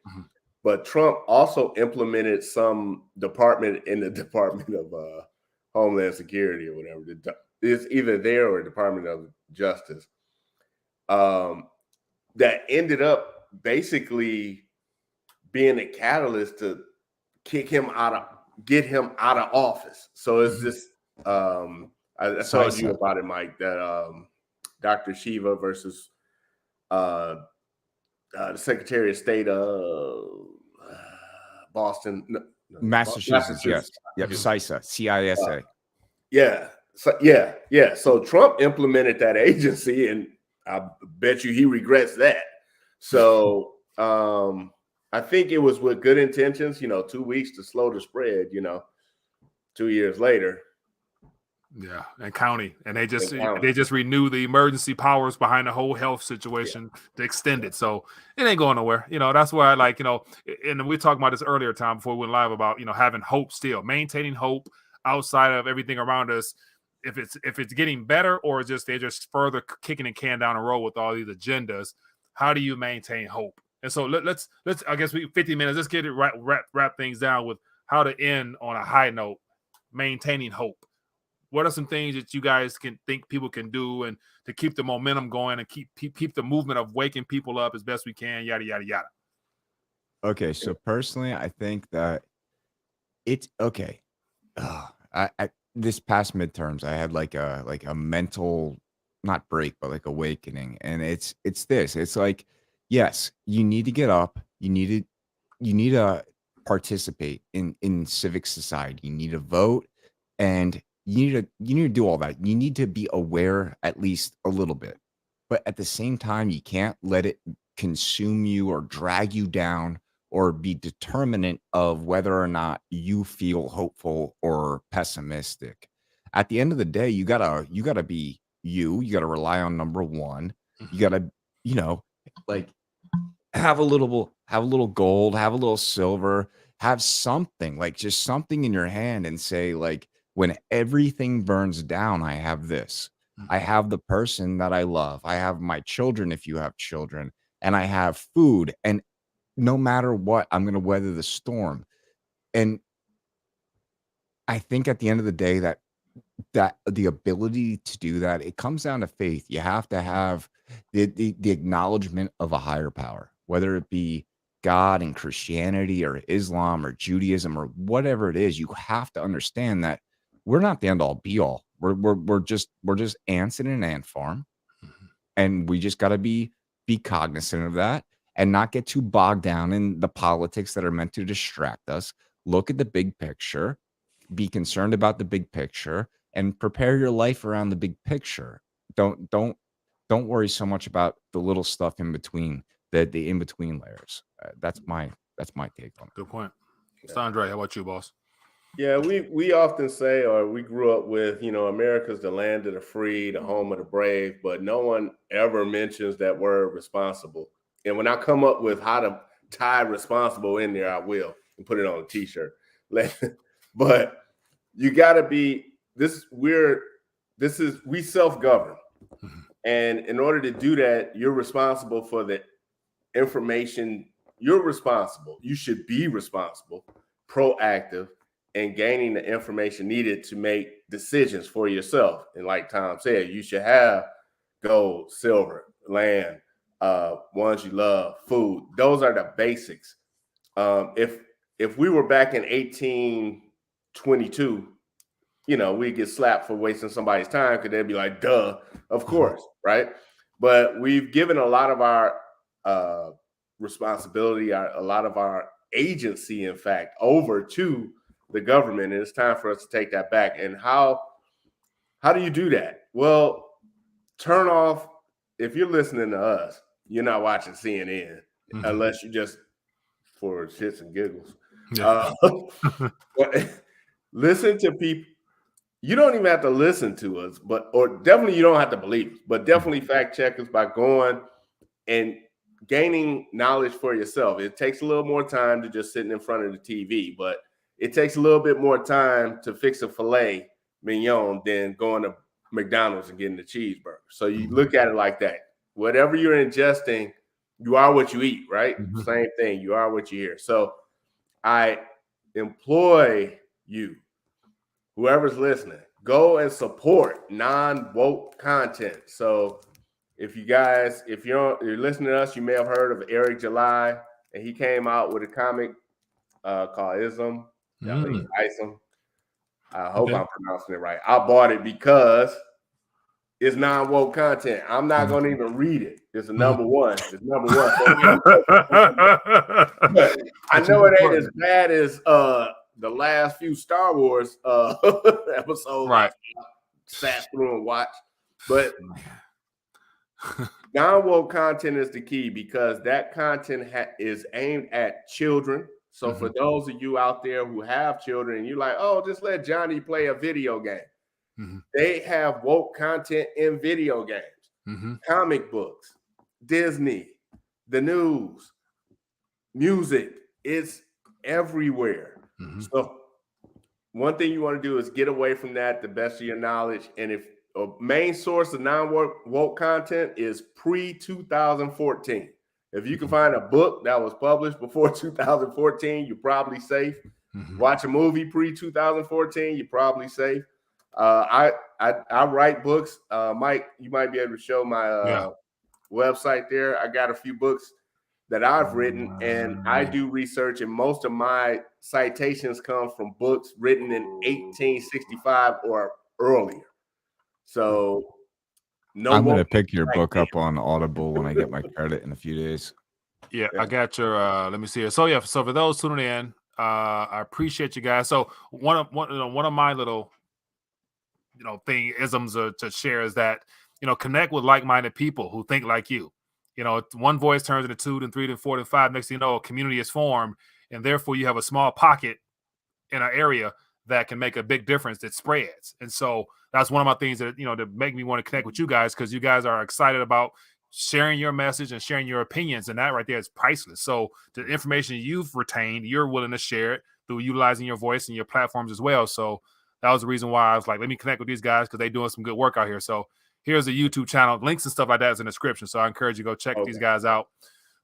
but Trump also implemented some department in the Department of Homeland Security or whatever. It's either there or Department of Justice, that ended up basically being a catalyst to get him out of office. So it's just, I told you about it, Mike, that Dr. Shiva versus the Secretary of State of Boston, Massachusetts. Yes. Yep. CISA, CISA. So Trump implemented that agency, and I bet you he regrets that. So I think it was with good intentions, 2 weeks to slow the spread, 2 years later. Yeah, and county, and they county. just renew the emergency powers behind the whole health situation to extend it. So it ain't going nowhere. That's why I like, and we talked about this earlier, Tom, before we went live about having hope, still maintaining hope outside of everything around us. If it's getting better, or just they're just further kicking the can down the road with all these agendas, how do you maintain hope? And so let's I guess 50 minutes. Let's get it wrap things down with how to end on a high note, maintaining hope. What are some things that you guys can think people can do and to keep the momentum going and keep the movement of waking people up as best we can, yada, yada, yada? Okay, so personally, I think that it's okay. I this past midterms, I had like a mental, not break, but like awakening, and it's this. It's like, yes, you need to get up. You need to participate in civic society. You need to vote, and you need to do all that. You need to be aware at least a little bit, but at the same time, you can't let it consume you or drag you down or be determinant of whether or not you feel hopeful or pessimistic. At the end of the day, you gotta be you. You gotta rely on number one. You gotta, you know, like have a little gold, have a little silver, have something, like just something in your hand and say, like, when everything burns down, I have this. I have the person that I love. I have my children if you have children, and I have food. And no matter what, I'm gonna weather the storm. And I think at the end of the day that the ability to do that, it comes down to faith. You have to have the acknowledgement of a higher power, whether it be God and Christianity or Islam or Judaism or whatever it is. You have to understand that we're not the end all be all. We're just ants in an ant farm, and we just got to be cognizant of that and not get too bogged down in the politics that are meant to distract us. Look at the big picture, be concerned about the big picture, and prepare your life around the big picture. Don't worry so much about the little stuff in between, the in between layers. That's my take on it. Good point. Sandre, how about you, boss? Yeah, we often say, or we grew up with, America's the land of the free, the home of the brave, but no one ever mentions that word responsible. And when I come up with how to tie responsible in there, I will and put it on a t-shirt. But you got to be we self-govern. And in order to do that, you're responsible for the information. You're responsible. You should be responsible, proactive, and gaining the information needed to make decisions for yourself. And like Tom said, you should have gold, silver, land, ones you love, food. Those are the basics. If we were back in 1822, we get slapped for wasting somebody's time because they'd be like, duh, of course, right? But we've given a lot of our responsibility, a lot of our agency, in fact, over to the government, and it's time for us to take that back. And how do you do that? Well, turn off. If you're listening to us, you're not watching CNN unless you just for shits and giggles. Yeah. Listen to people. You don't even have to listen to us, or definitely you don't have to believe us, but definitely fact check us by going and gaining knowledge for yourself. It takes a little more time to just sitting in front of the TV, but it takes a little bit more time to fix a filet mignon than going to McDonald's and getting a cheeseburger. So you look at it like that. Whatever you're ingesting, you are what you eat, right? Same thing. You are what you hear. So I employ you, whoever's listening, go and support non-woke content. So if you're listening to us, you may have heard of Eric July, and he came out with a comic called Ism. Ism. I hope I'm pronouncing it right. I bought it because it's non-woke content. I'm not going to even read it. It's a number one. It's number one. But I know it ain't as bad as the last few Star Wars episodes. Right. I sat through and watched. But non-woke content is the key because that content is aimed at children. So for those of you out there who have children, and you're like, oh, just let Johnny play a video game. They have woke content in video games, comic books, Disney, the news, music. It's everywhere. So one thing you want to do is get away from that the best of your knowledge. And if a main source of non-woke content is pre-2014, if you can find a book that was published before 2014, you're probably safe. Watch a movie pre-2014, you're probably safe. I write books. Mike, you might be able to show my website there. I got a few books that I've written, and I do research, and most of my citations come from books written in 1865 or earlier. So I'm going to pick your book up on Audible when I get my credit in a few days. Yeah, I got your let me see here. So yeah, so for those tuning in, I appreciate you guys. So one of my little isms to share is that connect with like-minded people who think like you. One voice turns into 2, then 3, then 4, then 5. Next thing you know, a community is formed, and therefore you have a small pocket in an area that can make a big difference that spreads. And so that's one of my things that that make me want to connect with you guys, because you guys are excited about sharing your message and sharing your opinions, and that right there is priceless. So the information you've retained, you're willing to share it through utilizing your voice and your platforms as well. So that was the reason why I was like, let me connect with these guys, because they're doing some good work out here. So here's a YouTube channel. Links and stuff like that is in the description. So I encourage you to go check these guys out.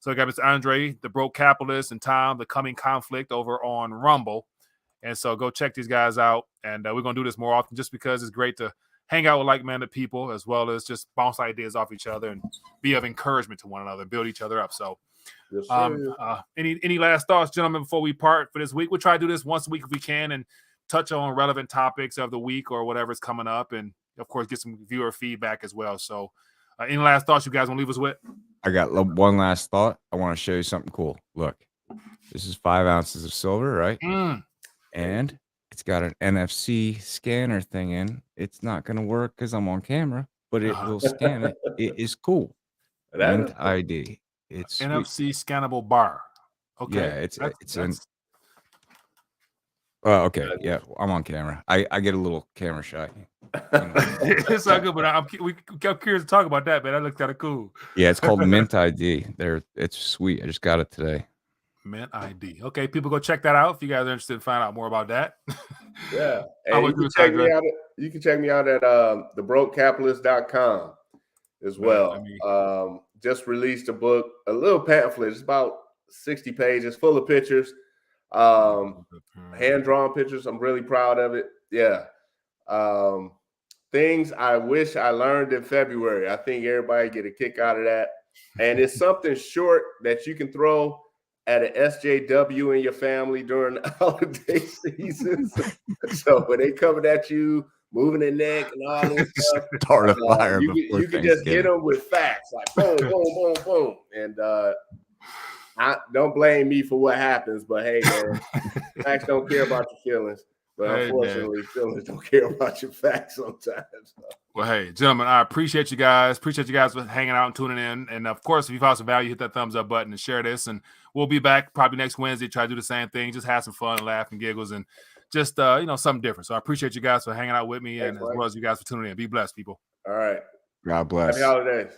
So I got Mr. Andre, the Broke Capitalist, and Tom, the Coming Conflict, over on Rumble. And so go check these guys out. And we're going to do this more often, just because it's great to hang out with like-minded people, as well as just bounce ideas off each other and be of encouragement to one another, build each other up. So any last thoughts, gentlemen, before we part for this week? We'll try to do this once a week if we can, and touch on relevant topics of the week or whatever's coming up, and of course get some viewer feedback as well. So any last thoughts you guys want to leave us with? I got one last thought. I want to show you something cool. Look, this is 5 ounces of silver, right? And it's got an NFC scanner thing in. It's not going to work because I'm on camera, but it will scan it. It is cool. Mint ID. It's NFC scannable bar. Okay. Yeah, it's an. Oh, okay. Yeah, I'm on camera. I get a little camera shy. It's not good, but I'm curious to talk about that, man. That looks kind of cool. Yeah, it's called Mint ID. It's sweet. I just got it today. Mint ID. Okay, people go check that out if you guys are interested in finding out more about that. Yeah. And you can check me out at thebrokecapitalist.com as well. Just released a book, a little pamphlet. It's about 60 pages, full of pictures. Hand-drawn pictures. I'm really proud of it. Yeah. Things I wish I learned in February. I think everybody get a kick out of that. And it's something short that you can throw at an SJW in your family during the holiday season. So when they coming at you, moving their neck and all this stuff, start a fire. You can just hit them with facts, like boom, boom, boom, boom. And I don't blame me for what happens, but hey, man, facts don't care about your feelings. But unfortunately, feelings don't care about your facts sometimes. Well, hey, gentlemen, I appreciate you guys. Appreciate you guys for hanging out and tuning in. And of course, if you found some value, hit that thumbs up button and share this. And we'll be back probably next Wednesday. Try to do the same thing. Just have some fun, laugh, and giggles, and just something different. So I appreciate you guys for hanging out with me, and as well as you guys for tuning in. Be blessed, people. All right. God bless. Happy holidays.